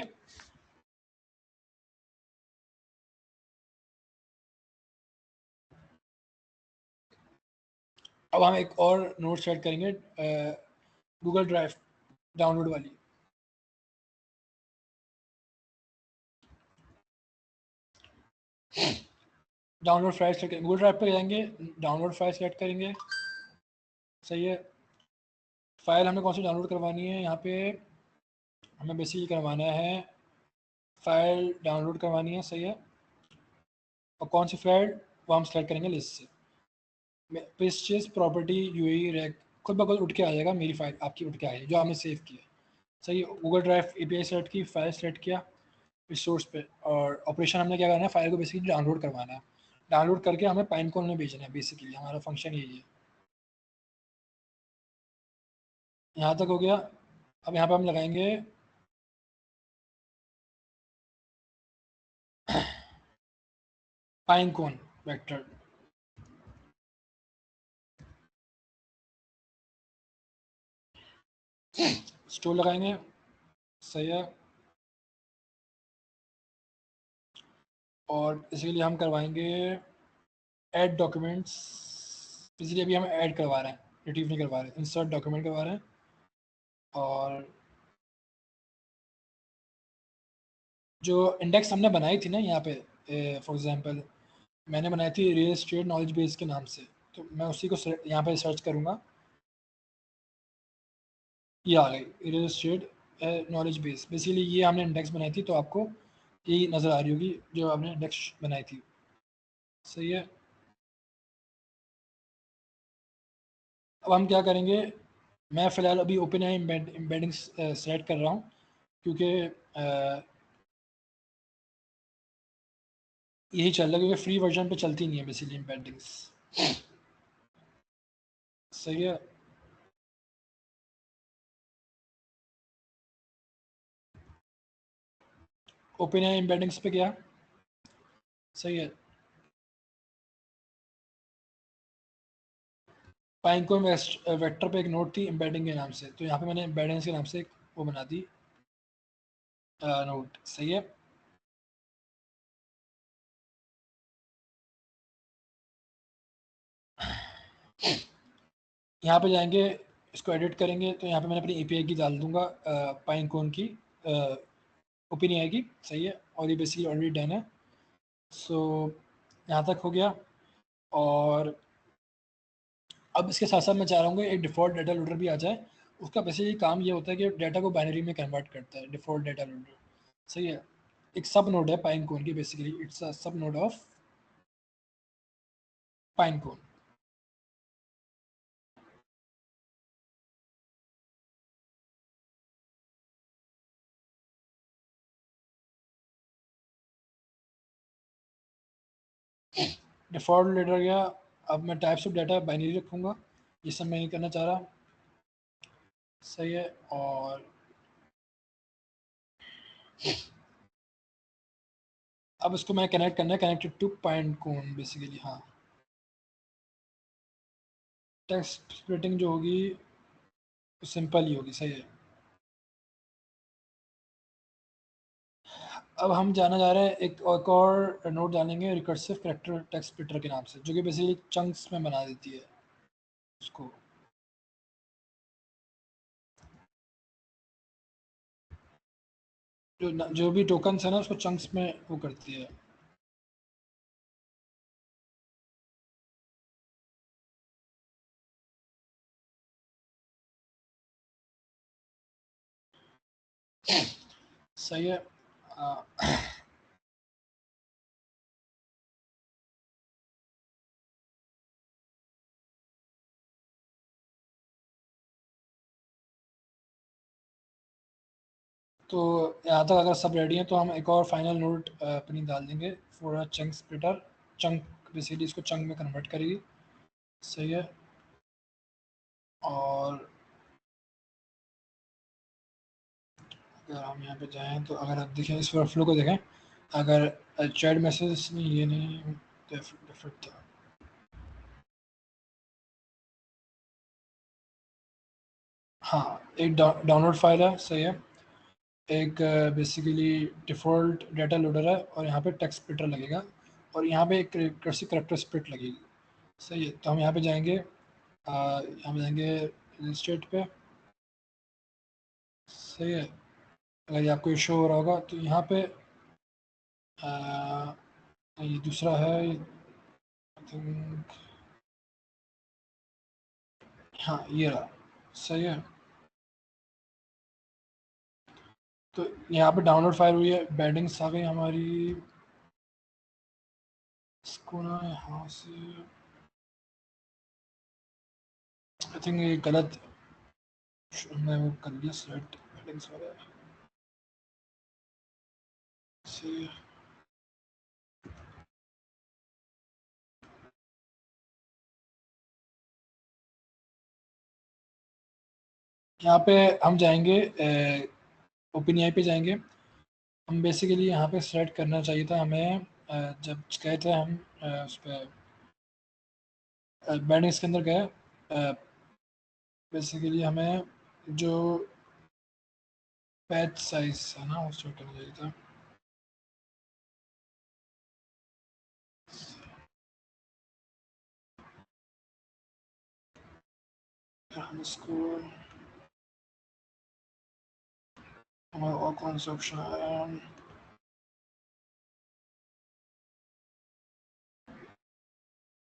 अब हम एक और नोट सेट करेंगे गूगल ड्राइव डाउनलोड वाली। डाउनलोड फाइल सेलेक्ट करेंगे, गूगल ड्राइव पे जाएंगे, डाउनलोड फाइल सेलेक्ट करेंगे, सही है। फाइल हमें कौन सी डाउनलोड करवानी है, यहाँ पे हमें बेसिकली करवाना है फाइल डाउनलोड करवानी है, सही है। और कौन सी फाइल वो हम सेलेक्ट करेंगे लिस्ट से। पेस्चेस प्रॉपर्टी यूएई रैक खुद ब खुद उठ के आ जाएगा, मेरी फाइल आपकी उठ के आई जो आपने सेव की है, सही है। गूगल ड्राइव एपीआई सेलेक्ट की, फाइल सेलेक्ट किया रिसोर्स पे, और ऑपरेशन हमने क्या करना है, फाइल को बेसिकली डाउनलोड करवाना है। डाउनलोड करके हमें पाइनकोन में भेजना है, बेसिकली हमारा फंक्शन यही है। यहाँ तक हो गया। अब यहाँ पे हम लगाएंगे पाइनकोन वेक्टर, स्टोर लगाएंगे, सही है। और इसके लिए हम करवाएंगे ऐड डॉक्यूमेंट्स, इसलिए अभी हम ऐड करवा रहे हैं, रिट्रीव नहीं करवा रहे, इंसर्ट डॉक्यूमेंट करवा रहे हैं। और जो इंडेक्स हमने बनाई थी ना यहाँ पे, फॉर एग्जांपल मैंने बनाई थी रियल एस्टेट नॉलेज बेस के नाम से, तो मैं उसी को यहाँ पे सर्च करूँगा, ये आ गई real estate knowledge base. Basically ये हमने इंडेक्स बनाई थी, तो आपको यही नज़र आ रही होगी जो आपने इंडेक्स बनाई थी, सही है। अब हम क्या करेंगे, मैं फ़िलहाल अभी ओपन आई एम्बेडिंग्स सेलेक्ट कर रहा हूँ, क्योंकि यही चल रहा है, क्योंकि फ्री वर्जन पे चलती नहीं है बेसिकली एम्बेडिंग्स, सही है। ओपन आई एम्बेडिंग्स पे गया, सही है। पाइनकोन वेक्टर पे एक नोट थी एम्बेडिंग के नाम से, तो यहाँ पे मैंने एम्बेडिंग्स के नाम से एक वो बना दी नोट, सही है। यहाँ पे जाएंगे, इसको एडिट करेंगे, तो यहाँ पे मैंने अपनी एपीआई की डाल दूंगा, पाइनकोन की ओपिनियन आएगी, सही है। और ये बेसिकली ऑलरेडी डन है, सो यहाँ तक हो गया। और अब इसके साथ साथ मैं चाह रहा हूँ कि एक डिफ़ॉल्ट डाटा लोडर भी आ जाए। उसका बेसिकली काम ये होता है कि डाटा को बाइनरी में कन्वर्ट करता है, डिफ़ॉल्ट डाटा लोडर, सही है। एक सब नोड है पाइनकोन की, बेसिकली इट्स अ सब नोड ऑफ पाइनकोन। डिफ़ॉल्ट डाटा गया। अब मैं टाइप्स ऑफ डाटा बाइनरी रखूँगा, ये सब मैं नहीं करना चाह रहा, सही है। और अब इसको मैं कनेक्ट करना है, कनेक्टेड टू पाइनकोन बेसिकली, हाँ। टेक्स्ट स्प्लिटिंग जो होगी सिंपल ही होगी, सही है। अब हम जाना जा रहे हैं एक और नोट डालेंगे रिकर्सिव कैरेक्टर टेक्स्ट स्प्लिटर के नाम से, जो कि बेसिकली चंक्स में बना देती है उसको। जो भी टोकन्स है ना उसको चंक्स में वो करती है। सही है। आ, तो यहाँ तक अगर सब रेडी हैं तो हम एक और फाइनल नोट अपनी डाल देंगे for a chunk splitter. Chunk basically इसको चंक में कन्वर्ट करेगी। सही है। और अगर हम यहाँ पे जाएं तो अगर आप देखें इस वर्कफ्लो को देखें, अगर चैट मैसेज नहीं, ये नहीं डिफरेंट था। हाँ, एक डाउनलोड फाइल है। सही है। एक बेसिकली डिफ़ॉल्ट डाटा लोडर है और यहाँ पे टेक्स्ट स्प्लिटर लगेगा और यहाँ पे एक कर्सिव करैक्टर स्प्लिट लगेगी। सही है। तो हम यहाँ पे जाएंगे, यहाँ पे जाएंगे इलस्ट्रेट पे। सही है। अगर ये आपको शो हो रहा होगा तो यहाँ पे आ, ये दूसरा है आई थिंक। हाँ, ये रहा। सही है। तो यहाँ पे डाउनलोड फाइल हुई है, बैडिंग्स आ गई हमारी। इसको ना यहाँ से आई थिंक ये गलत मैं वो कर लिया सेलेक्ट बैडिंग्स वाला। सही है। यहाँ पे हम जाएंगे ओपन पे जाएंगे। हम बेसिकली यहाँ पे सेलेक्ट करना चाहिए था हमें, जब गए थे हम उस पर बैडिंग्स के अंदर गए, बेसिकली हमें जो पैच साइज है ना वो सेलेक्ट करना चाहिए था। हम इसको हमारा और कौन सा ऑप्शन है,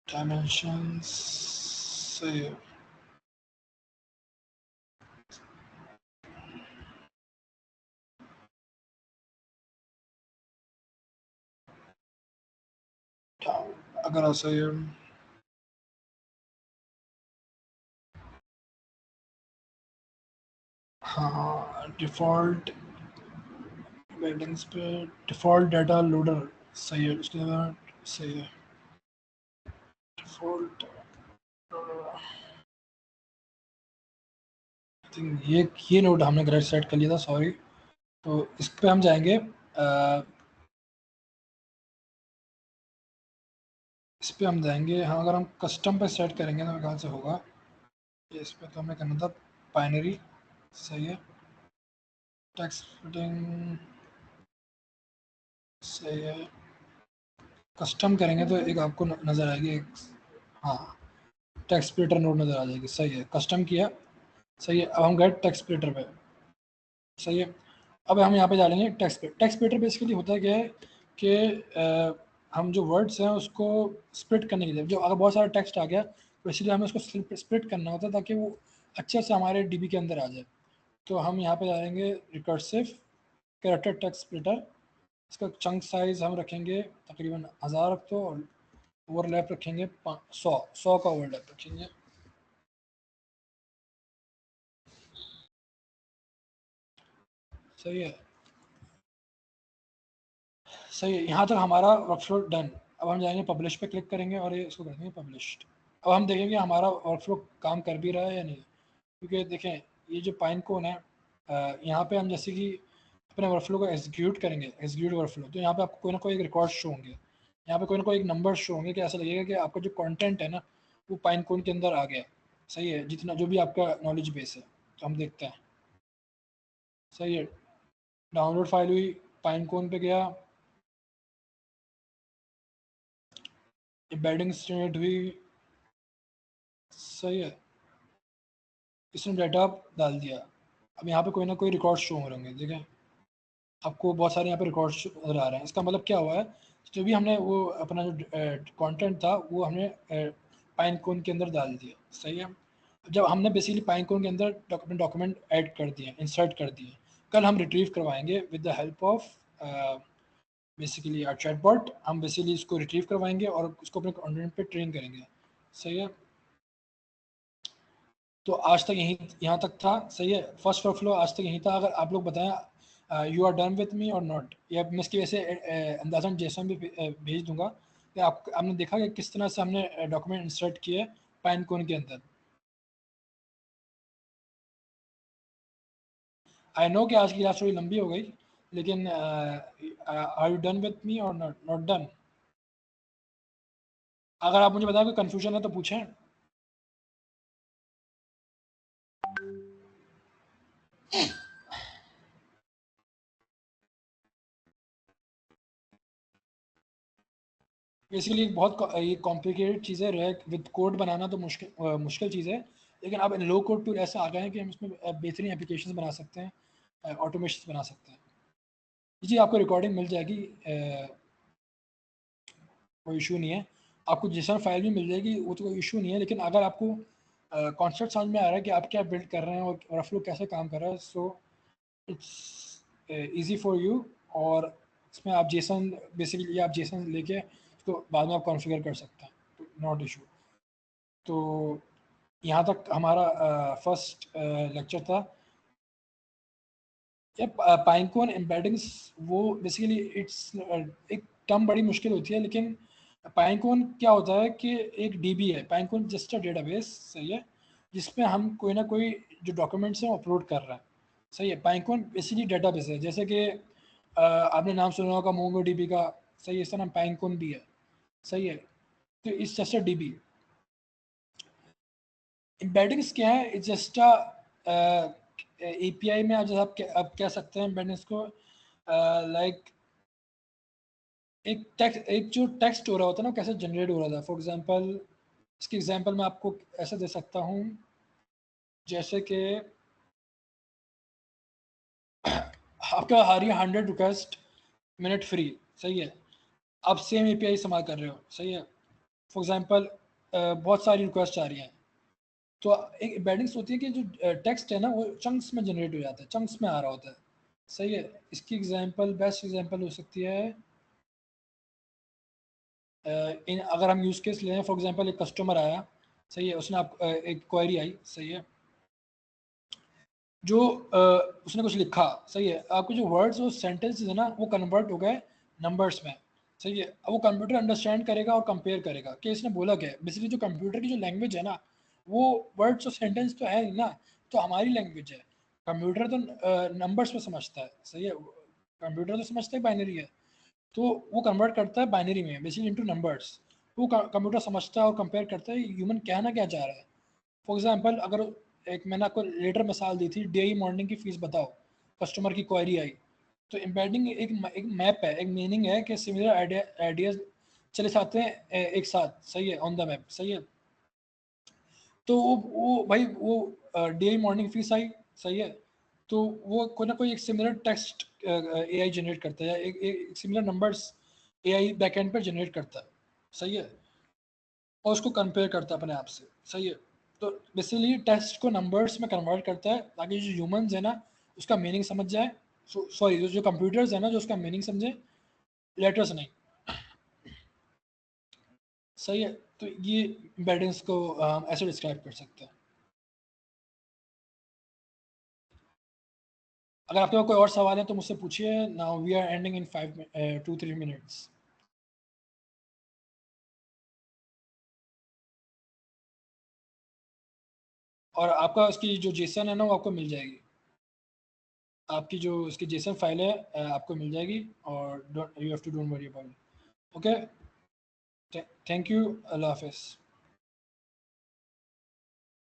डायमेंशंस। सही है। अगर ऐसा ही हाँ, डिफ़ॉल्ट बैडिंग्स पे डिफ़ॉल्ट डाटा लोडर। सही है। उसके बाद सही है डिफ़ॉल्ट। आई थिंक ये नोट हमने गलत सेट कर लिया था, सॉरी। तो इस पे हम जाएंगे, इस पे हम जाएंगे। हाँ, अगर हम कस्टम पे सेट करेंगे तो मेरे ख्याल से होगा। ये इस पे तो हमें करना था बाइनरी। सही है। Text fitting. सही है। कस्टम करेंगे तो एक आपको नज़र आएगी एक, हाँ, टेक्स्ट स्प्लिटर नोट नज़र आ जाएगी। सही है। कस्टम किया। सही है। अब हम गए टेक्स्ट स्प्लिटर पे। सही है। अब हम यहाँ पे डालेंगे टेक्स्ट स्प्लिटर। बेसिकली होता है क्या है कि हम जो वर्ड्स हैं उसको स्प्लिट करने के लिए, जो अगर बहुत सारा टेक्स्ट आ गया तो इसलिए हमें उसको स्प्लिट करना होता है ताकि वो अच्छे से हमारे डीबी के अंदर आ जाए। तो हम यहाँ पे डालेंगे रिकर्सिव कैरेक्टर टेक्स्ट स्प्लिटर। इसका चंक साइज हम रखेंगे तकरीबन 1000 रख दो, और ओवरलैप रखेंगे 100 का ओवरलैप रखेंगे। सही है। सही है। यहाँ तक हमारा वर्कफ्लो डन। अब हम जाएंगे पब्लिश पे क्लिक करेंगे और ये इसको कर देंगे पब्लिश्ड। अब हम देखेंगे हमारा वर्कफ्लो काम कर भी रहा है या नहीं, क्योंकि देखें ये जो पाइन कोन है, यहाँ पे हम जैसे कि अपने वर्कफ्लो को एग्जीक्यूट करेंगे, एग्जीक्यूट वर्कफ्लो, तो यहाँ पे आपको कोई ना कोई एक रिकॉर्ड शो होंगे, यहाँ पे कोई ना कोई एक नंबर शो होंगे कि ऐसा लगेगा कि आपका जो कंटेंट है ना वो पाइन कोन के अंदर आ गया। सही है। जितना जो भी आपका नॉलेज बेस है। तो हम देखते हैं। सही है। डाउनलोड फाइल हुई। पाइनकोन पे गया, एम्बेडिंग जनरेट हुई, सही है, इसने डाटा डाल दिया। अब यहाँ पे कोई ना कोई रिकॉर्ड शो हो रहे होंगे, ठीक है, आपको बहुत सारे यहाँ पे रिकॉर्ड नजर आ रहे हैं। इसका मतलब क्या हुआ है, जो भी हमने वो अपना जो कंटेंट था वो हमने पाइनकोन के अंदर डाल दिया, सही है। जब हमने बेसिकली पाइनकोन के अंदर अपने डॉक्यूमेंट ऐड कर दिए, इंसर्ट कर दिए, कल हम रिट्रीव करवाएंगे with the help of basically chatbot. हम बेसिकली इसको रिट्रीव करवाएंगे और उसको अपने कंटेंट पे ट्रेन करेंगे, सही है। तो आज तक यहाँ तक था, सही है। फर्स्ट फ्लो आज तक यहीं था। अगर आप लोग बताएं you are done with me or not, या मैं इसकी वैसे अंदाजन जैसा भी भेज दूंगा कि आपने देखा कि किस तरह से हमने डॉक्यूमेंट इंसर्ट किए पाइनकोन के अंदर। आई नो कि आज की क्लास थोड़ी लंबी हो गई, लेकिन are you done with me or not not done? अगर आप मुझे बताएं कोई कन्फ्यूजन है तो पूछें। बेसिकली बहुत ये कॉम्प्लिकेटेड चीज़ है, रैक विद कोड बनाना तो मुश्किल चीज़ है, लेकिन अब लो कोड टूल ऐसा आ गए हैं कि हम इसमें बेहतरीन एप्लीकेशन बना सकते हैं, ऑटोमेशन बना सकते हैं। जी आपको रिकॉर्डिंग मिल जाएगी, कोई इशू नहीं है। आपको जिस फाइल भी मिल जाएगी, वो तो कोई इशू नहीं है, लेकिन अगर आपको कॉन्सेप्ट समझ में आ रहा है कि आप क्या बिल्ड कर रहे हैं और रफ लोग कैसे काम कर रहा है, so it's easy for you. और इसमें आप जेसन बेसिकली आप जेसन लेके इसको बाद में आप कॉन्फ़िगर कर सकते हैं, नॉट इशू। तो यहाँ तक हमारा फर्स्ट लेक्चर था। ये पाइनकोन एम्बेडिंग्स, वो बेसिकली इट्स एक टर्म बड़ी मुश्किल होती है, लेकिन पाइनकोन क्या होता है कि एक डीबी है, पाइनकोन जस्ट अ डेटाबेस, सही है, जिसमें हम कोई ना कोई जो डॉक्यूमेंट्स हैं अपलोड कर रहे हैं, सही है। पाइनकोन बेसिकली डेटाबेस है, जैसे कि आपने नाम सुना होगा मोंगो डीबी का, सही है, इसका नाम पाइनकोन भी है, सही है। तो it's just a dB. Embeddings क्या है, इट्स जस्ट अ एपीआई में आप कह सकते हैं एम्बेडिंग्स को, लाइक एक जो टेक्स्ट हो रहा होता है ना, कैसे जनरेट हो रहा था। फॉर एग्जांपल इसकी एग्जांपल मैं आपको ऐसे दे सकता हूँ, जैसे कि आपका आ रही है 100 रिक्वेस्ट मिनट फ्री, सही है, आप सेम एपीआई इस्तेमाल कर रहे हो, सही है। फॉर एग्जांपल बहुत सारी रिक्वेस्ट आ रही हैं, तो एक एम्बेडिंग्स होती है कि जो टेक्स्ट है ना वो चंक्स में जनरेट हो जाता है, चंक्स में आ रहा होता है, सही है। इसकी एग्जांपल बेस्ट एग्जांपल हो सकती है अगर हम यूज़ केस लें, फॉर एग्जांपल एक कस्टमर आया, सही है, उसने आप एक क्वेरी आई, सही है, जो उसने कुछ लिखा, सही है, आपके जो वर्ड्स और सेंटेंसेस है ना वो कन्वर्ट हो गए नंबर्स में, सही है। अब वो कंप्यूटर अंडरस्टैंड करेगा और कंपेयर करेगा कि इसने बोला क्या है। बेसिकली जो कंप्यूटर की जो लैंग्वेज है ना, वो वर्ड्स और सेंटेंस तो है ही ना, तो हमारी लैंग्वेज है। कंप्यूटर तो नंबर्स में समझता है, सही है, कंप्यूटर तो समझता है बाइनरी है, तो वो कन्वर्ट करता है बाइनरी में बेसिकली इनटू नंबर्स। वो कंप्यूटर समझता है और कंपेयर करता है ह्यूमन कहना क्या चाह रहा है। फॉर एग्जांपल अगर एक मैंने आपको लेटर मिसाल दी थी, डेली मॉर्निंग की फीस बताओ, कस्टमर की क्वेरी आई, तो एम्बेडिंग एक मैप है, एक मीनिंग है कि सिमिलर आइडियाज चले जाते हैं एक साथ, सही है, ऑन द मैप, सही है। तो वो भाई वो डेली मॉर्निंग फीस आई, सही है, तो वो कोई ना कोई एक सिमिलर टेक्स्ट एआई जनरेट करता है, एक सिमिलर नंबर्स एआई बैकएंड पर जनरेट करता है, सही है, और उसको कंपेयर करता है अपने आप से, सही है। तो बेसिकली टेक्स्ट को नंबर्स में कन्वर्ट करता है ताकि जो ह्यूमंस है ना उसका मीनिंग समझ जाए, सॉरी जो कंप्यूटर्स है ना जो उसका मीनिंग समझे, लेटर्स नहीं, सही है। तो ये एम्बेडिंग्स को ऐसे डिस्क्राइब कर सकते हैं। अगर आपके पास कोई और सवाल है तो मुझसे पूछिए। Now we are ending in 2-3 minutes. और आपका उसकी जो जेसन है ना वो आपको मिल जाएगी, आपकी जो उसकी जेसन फाइल है आपको मिल जाएगी, और you have to don't worry about it. Okay, thank you, अल्लाह हाफिज़।